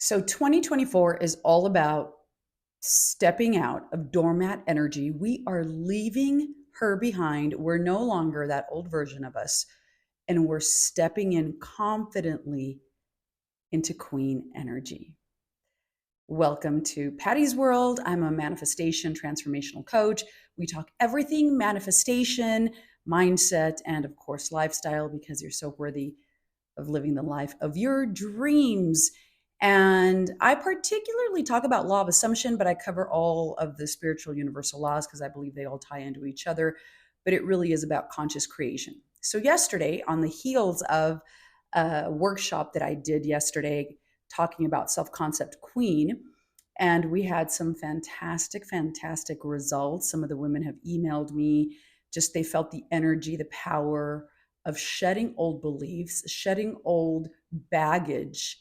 So 2024 is all about stepping out of doormat energy. We are leaving her behind. We're no longer that old version of us, and we're stepping in confidently into queen energy. Welcome to Patty's World. I'm a manifestation transformational coach. We talk everything manifestation, mindset, and of course, lifestyle because you're so worthy of living the life of your dreams. And I particularly talk about law of assumption, but I cover all of the spiritual universal laws because I believe they all tie into each other. But it really is about conscious creation. So, yesterday, on the heels of a workshop that I did yesterday, talking about self concept queen, and we had some fantastic results. Some of the women have emailed me, just they felt the energy, the power of shedding old beliefs, shedding old baggage,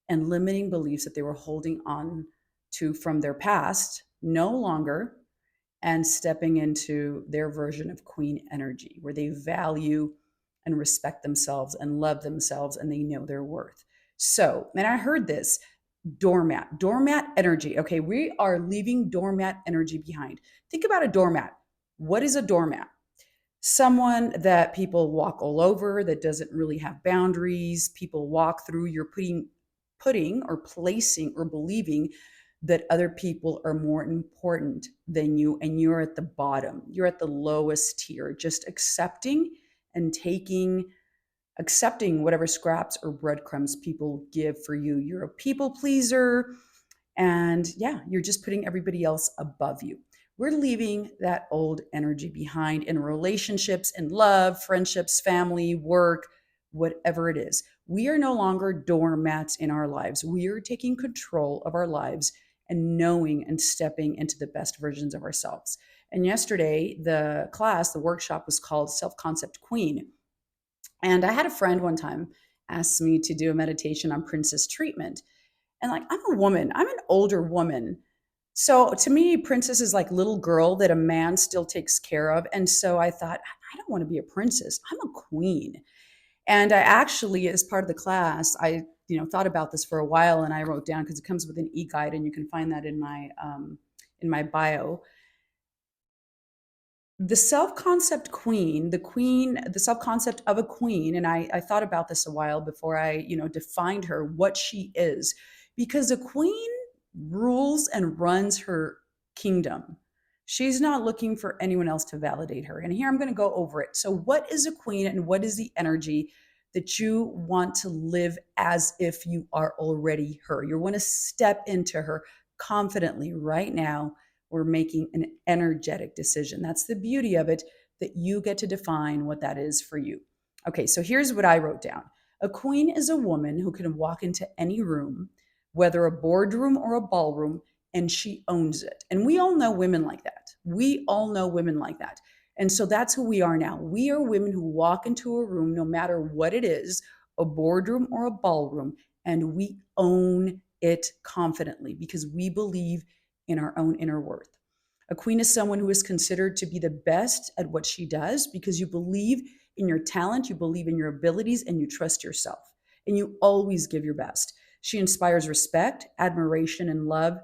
and limiting beliefs that they were holding on to from their past, no longer, and stepping into their version of queen energy, where they value and respect themselves and love themselves and they know their worth. So, and I heard this doormat energy. Okay, we are leaving doormat energy behind. Think about a doormat. What is a doormat? Someone that people walk all over, that doesn't really have boundaries. People walk through, you're putting or placing or believing that other people are more important than you and you're at the bottom. You're at the lowest tier, just and taking accepting whatever scraps or breadcrumbs people give for you. You're a people pleaser, and yeah, you're just putting everybody else above you. We're leaving that old energy behind in relationships, in love, friendships, family, work, whatever it is. We are no longer doormats in our lives. We are taking control of our lives and knowing and stepping into the best versions of ourselves. And yesterday, the workshop was called Self Concept Queen. And I had a friend one time ask me to do a meditation on princess treatment. And like, I'm a woman, I'm an older woman. So to me, princess is like little girl that a man still takes care of. And so I thought, I don't want to be a princess. I'm a queen. And I actually, as part of the class, I thought about this for a while, and I wrote down because it comes with an e-guide, and you can find that in my bio. The self-concept queen, the self-concept of a queen, and I thought about this a while before I defined her, what she is, because a queen rules and runs her kingdom. She's not looking for anyone else to validate her. And here I'm going to go over it. So what is a queen, and what is the energy that you want to live as if you are already her? You want to step into her confidently right now. We're making an energetic decision. That's the beauty of it, that you get to define what that is for you. Okay, so here's what I wrote down. A queen is a woman who can walk into any room, whether a boardroom or a ballroom, and she owns it. And we all know women like that. We all know women like that. And so that's who we are now. We are women who walk into a room, no matter what it is, a boardroom or a ballroom, and we own it confidently because we believe in our own inner worth. A queen is someone who is considered to be the best at what she does because you believe in your talent, you believe in your abilities, and you trust yourself. And you always give your best. She inspires respect, admiration, and love.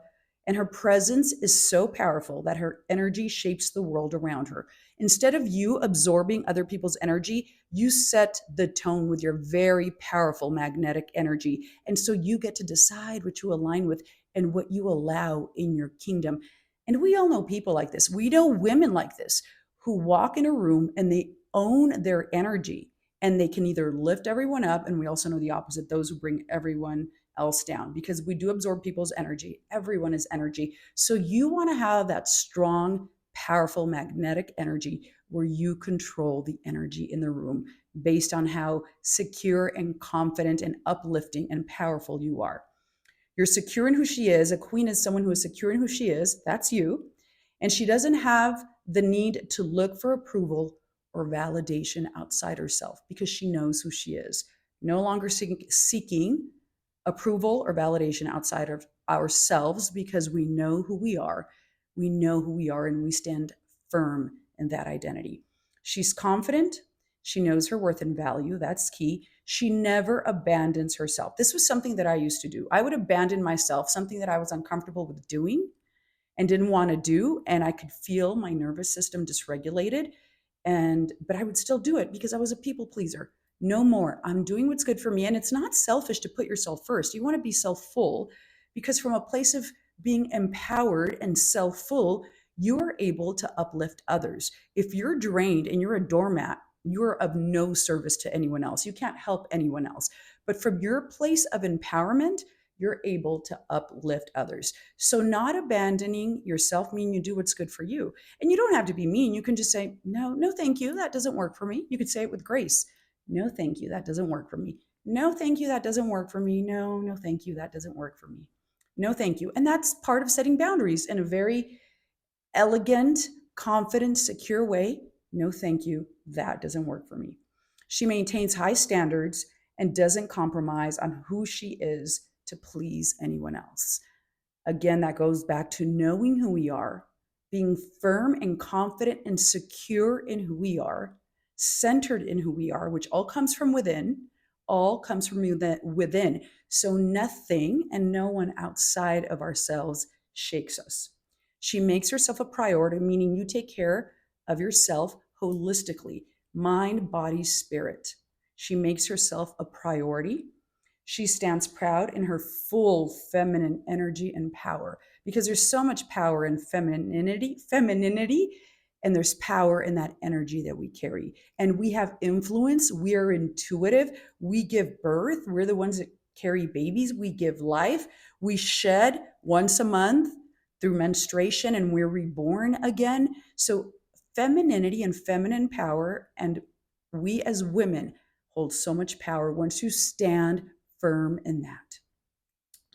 And her presence is so powerful that her energy shapes the world around her. Instead of you absorbing other people's energy, you set the tone with your very powerful magnetic energy. And so you get to decide what you align with and what you allow in your kingdom. And we all know people like this. We know women like this who walk in a room and they own their energy, and they can either lift everyone up. And we also know the opposite, those who bring everyone else down, because we do absorb people's energy. Everyone is energy. So you want to have that strong, powerful magnetic energy where you control the energy in the room based on how secure and confident and uplifting and powerful you are. You're secure in who she is. A queen is someone who is secure in who she is. That's you. And she doesn't have the need to look for approval or validation outside herself because she knows who she is. No longer seeking approval or validation outside of ourselves because we know who we are. We know who we are, and we stand firm in that identity. She's confident. She knows her worth and value. That's key. She never abandons herself. This was something that I used to do. I would abandon myself, something that I was uncomfortable with doing and didn't want to do, and I could feel my nervous system dysregulated, and but I would still do it because I was a people pleaser. No more. I'm doing what's good for me, and it's not selfish to put yourself first. You want to be self-full because from a place of being empowered and self-full, you're able to uplift others. If you're drained and you're a doormat, you're of no service to anyone else. You can't help anyone else. But from your place of empowerment, you're able to uplift others. So, not abandoning yourself means you do what's good for you. And you don't have to be mean. You can just say, no, no, thank you. That doesn't work for me. You could say it with grace. No, thank you. That doesn't work for me. No, thank you. That doesn't work for me. No, no, thank you. That doesn't work for me. No, thank you. And that's part of setting boundaries in a very elegant, confident, secure way. No, thank you. That doesn't work for me. She maintains high standards and doesn't compromise on who she is to please anyone else. Again, that goes back to knowing who we are, being firm and confident and secure in who we are, centered in who we are, which all comes from within, all comes from within. So nothing and no one outside of ourselves shakes us. She makes herself a priority, meaning you take care of yourself holistically, mind, body, spirit. She makes herself a priority. She stands proud in her full feminine energy and power because there's so much power in femininity, and there's power in that energy that we carry. And we have influence. We are intuitive. We give birth. We're the ones that carry babies. We give life. We shed once a month through menstruation and we're reborn again. So, femininity and feminine power, and we as women hold so much power once you stand firm in that.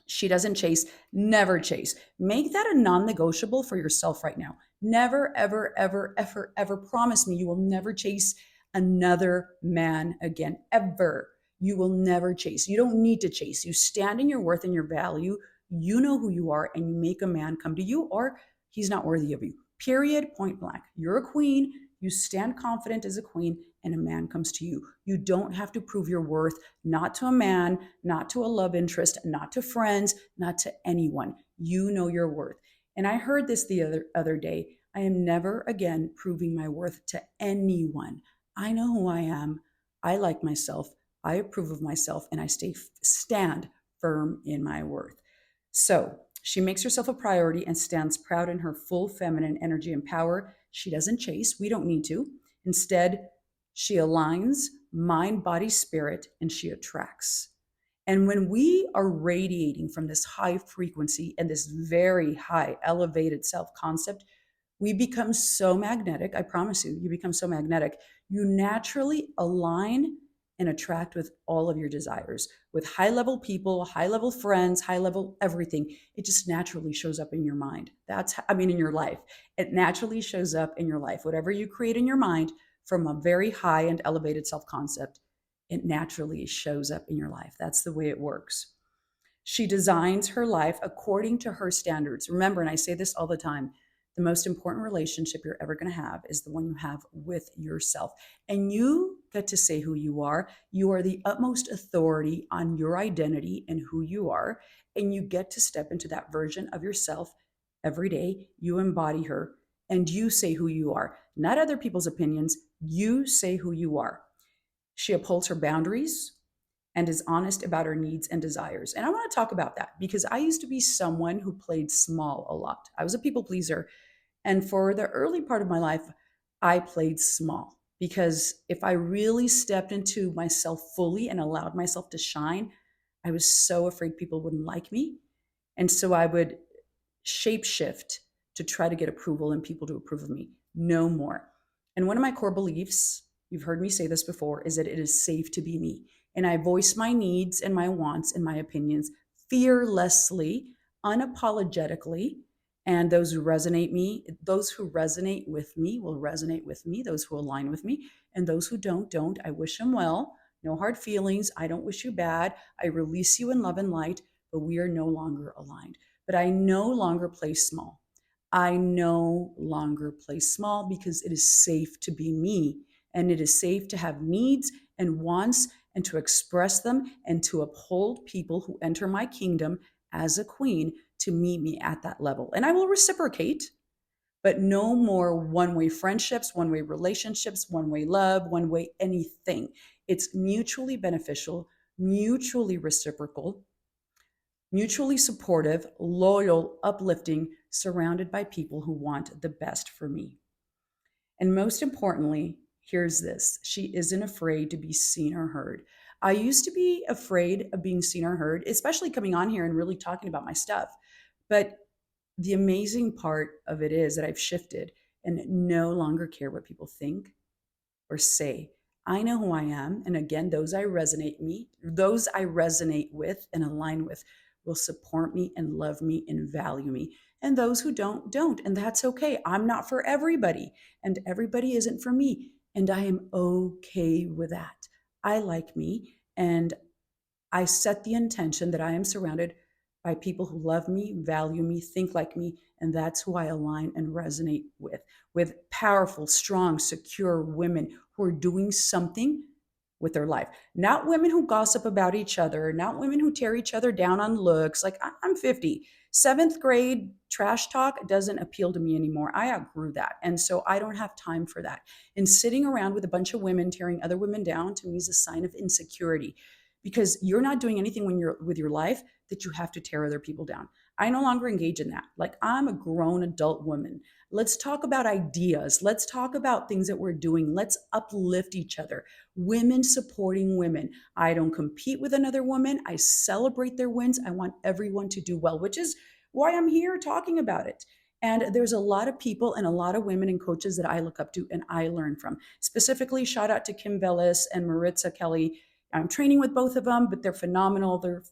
She doesn't chase, never chase. Make that a non negotiable for yourself right now. Never, ever, ever, ever, ever promise me you will never chase another man again, ever. You will never chase. You don't need to chase. You stand in your worth and your value. You know who you are, and you make a man come to you, or he's not worthy of you. Period, point blank. You're a queen. You stand confident as a queen, and a man comes to you. You don't have to prove your worth, not to a man, not to a love interest, not to friends, not to anyone. You know your worth. And I heard this the other day. I am never again proving my worth to anyone. I know who I am. I like myself. I approve of myself, and I stand firm in my worth. So she makes herself a priority and stands proud in her full feminine energy and power. She doesn't chase. We don't need to. Instead, she aligns mind, body, spirit, and she attracts. And when we are radiating from this high frequency and this very high elevated self concept, we become so magnetic. I promise you, you become so magnetic. You naturally align and attract with all of your desires, with high level people, high level friends, high level everything. It just naturally shows up in your mind. In your life. It naturally shows up in your life. Whatever you create in your mind from a very high and elevated self concept, it naturally shows up in your life. That's the way it works. She designs her life according to her standards. Remember, and I say this all the time, the most important relationship you're ever going to have is the one you have with yourself. And you get to say who you are. You are the utmost authority on your identity and who you are. And you get to step into that version of yourself every day. You embody her and you say who you are, not other people's opinions. You say who you are. She upholds her boundaries and is honest about her needs and desires. And I want to talk about that because I used to be someone who played small a lot. I was a people pleaser. And for the early part of my life, I played small because if I really stepped into myself fully and allowed myself to shine, I was so afraid people wouldn't like me. And so I would shapeshift to try to get approval and people to approve of me. No more. And one of my core beliefs, you've heard me say this before, is that it is safe to be me. And I voice my needs and my wants and my opinions fearlessly, unapologetically. And those who resonate with me will resonate with me, those who align with me, and those who don't. I wish them well. No hard feelings. I don't wish you bad. I release you in love and light, but we are no longer aligned. But I no longer play small. I no longer play small because it is safe to be me, and it is safe to have needs and wants and to express them and to uphold people who enter my kingdom as a queen to meet me at that level. And I will reciprocate, but no more one way friendships, one way relationships, one way love, one way anything. It's mutually beneficial, mutually reciprocal, mutually supportive, loyal, uplifting, surrounded by people who want the best for me. And most importantly, here's this: she isn't afraid to be seen or heard. I used to be afraid of being seen or heard, especially coming on here and really talking about my stuff. But the amazing part of it is that I've shifted and no longer care what people think or say. I know who I am, and again, those I resonate with and align with will support me and love me and value me. And those who don't, and that's okay. I'm not for everybody, and everybody isn't for me, and I am okay with that. I like me, and I set the intention that I am surrounded by people who love me, value me, think like me, and that's who I align and resonate with powerful, strong, secure women who are doing something with their life. Not women who gossip about each other, not women who tear each other down on looks. Like I'm 50. Seventh grade trash talk doesn't appeal to me anymore. I outgrew that. And so I don't have time for that. And sitting around with a bunch of women tearing other women down to me is a sign of insecurity, because you're not doing anything when you're with your life that you have to tear other people down. I no longer engage in that. Like, I'm a grown adult woman. Let's talk about ideas. Let's talk about things that we're doing. Let's uplift each other. Women supporting women. I don't compete with another woman. I celebrate their wins. I want everyone to do well, which is why I'm here talking about it. And there's a lot of people and a lot of women and coaches that I look up to and I learn from. Specifically, shout out to Kim Bellis and Maritza Kelly. I'm training with both of them, but they're phenomenal. They're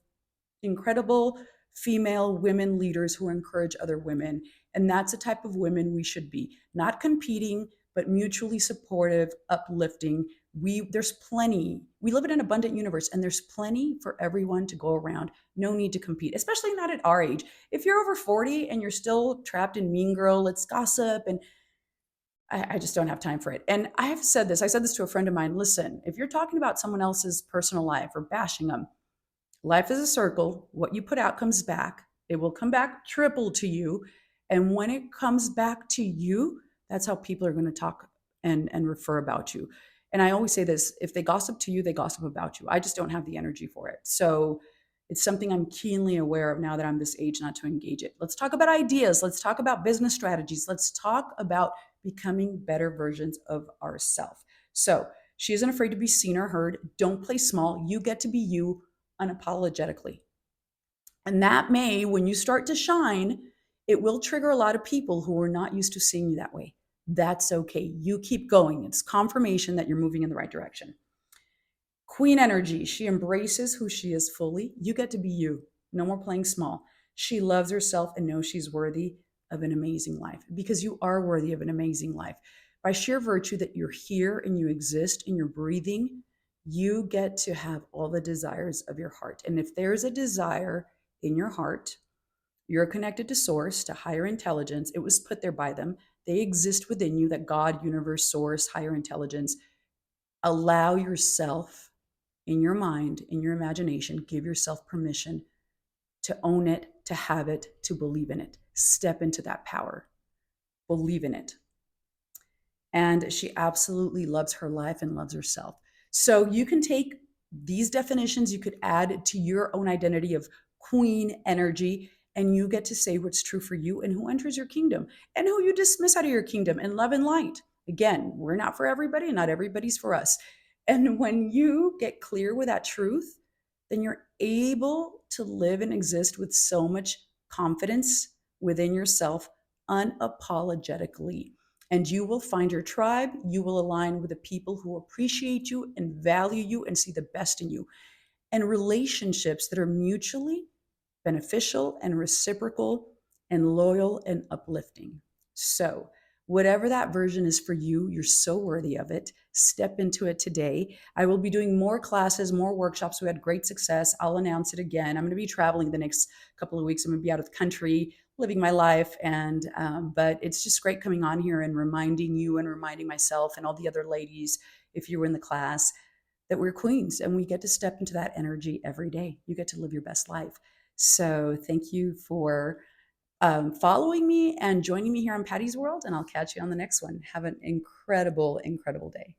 incredible female women leaders who encourage other women. And that's the type of women we should be, not competing, but mutually supportive, uplifting. There's plenty. We live in an abundant universe, and there's plenty for everyone to go around. No need to compete, especially not at our age. If you're over 40 and you're still trapped in mean girl, let's gossip, and I just don't have time for it. And I have said this. I said this to a friend of mine. Listen, if you're talking about someone else's personal life or bashing them, life is a circle. What you put out comes back. It will come back triple to you. And when it comes back to you, that's how people are going to talk and refer about you. And I always say this: if they gossip to you, they gossip about you. I just don't have the energy for it. So it's something I'm keenly aware of now that I'm this age, not to engage it. Let's talk about ideas. Let's talk about business strategies. Let's talk about becoming better versions of ourselves. So she isn't afraid to be seen or heard. Don't play small. You get to be you unapologetically. And that may, when you start to shine, it will trigger a lot of people who are not used to seeing you that way. That's okay. You keep going. It's confirmation that you're moving in the right direction. Queen energy. She embraces who she is fully. You get to be you. No more playing small. She loves herself and knows she's worthy of an amazing life, because you are worthy of an amazing life. By sheer virtue that you're here and you exist and you're breathing, you get to have all the desires of your heart. And if there's a desire in your heart, you're connected to source, to higher intelligence. It was put there by them. They exist within you, that God, universe, source, higher intelligence. Allow yourself, in your mind, in your imagination, give yourself permission to own it, to have it, to believe in it. Step into that power. Believe in it. And she absolutely loves her life and loves herself. So you can take these definitions, you could add to your own identity of queen energy, and you get to say what's true for you and who enters your kingdom and who you dismiss out of your kingdom in love and light. Again, we're not for everybody, and not everybody's for us. And when you get clear with that truth, then you're able to live and exist with so much confidence within yourself, unapologetically. And you will find your tribe. You will align with the people who appreciate you and value you and see the best in you, and relationships that are mutually beneficial and reciprocal and loyal and uplifting. So, whatever that version is for you, you're so worthy of it. Step into it today. I will be doing more classes, more workshops. We had great success. I'll announce it again. I'm going to be traveling the next couple of weeks. I'm going to be out of the country, living my life, and but it's just great coming on here and reminding you and reminding myself and all the other ladies, if you were in the class, that we're queens and we get to step into that energy every day. You get to live your best life. So thank you for following me and joining me here on Patty's World, and I'll catch you on the next one. Have an incredible, incredible day.